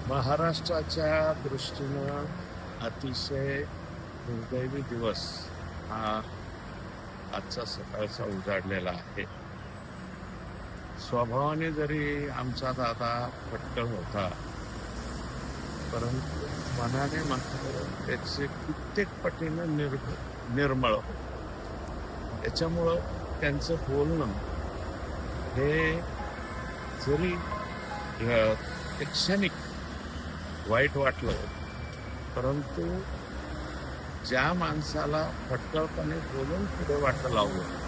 महाराष्ट्राच्या दृष्टीनं अतिशय दुर्दैवी दिवस हा आजचा सकाळचा उजाडलेला आहे. स्वभावाने जरी आमचा दादा फटकळ होता, परंतु मनाने मात्र त्याचे कित्येक पटीनं निर्मळ होते. त्याच्यामुळं त्यांचं बोलणं हे जरी एक क्षणिक वाईट वाटलं, परंतु ज्या माणसाला फटकळपणे बोलून पुढे वाटं लावलं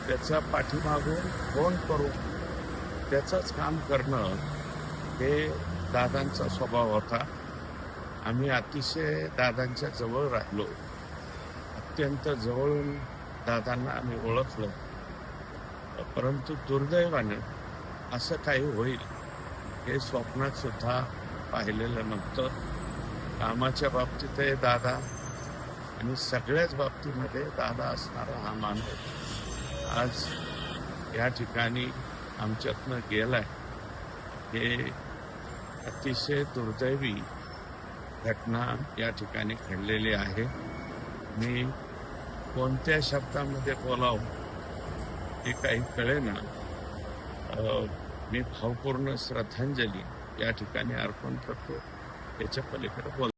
त्याच्या पाठीमागून फोन करून त्याचंच काम करणं हे दादांचा स्वभाव होता. आम्ही अतिशय दादांच्या जवळ राहिलो, अत्यंत जवळून दादांना आम्ही ओळखलं. परंतु दुर्दैवाने असं काही होईल हे स्वप्नात सुद्धा पाहिलेलं नव्हतं. कामाच्या बाबतीतही दादा आणि सगळ्याच बाबतीमध्ये दादा असणारा हा माणूस आज या ठिकाणी आमच्यातनं गेलाय. हे अतिशय दुर्दैवी घटना या ठिकाणी घडलेली आहे. मी कोणत्या शब्दामध्ये बोलावं हे काही कळेना. मी भावपूर्ण श्रद्धांजली या ठिकाणी अर्पण करतो. याच्या पलीकडे बोल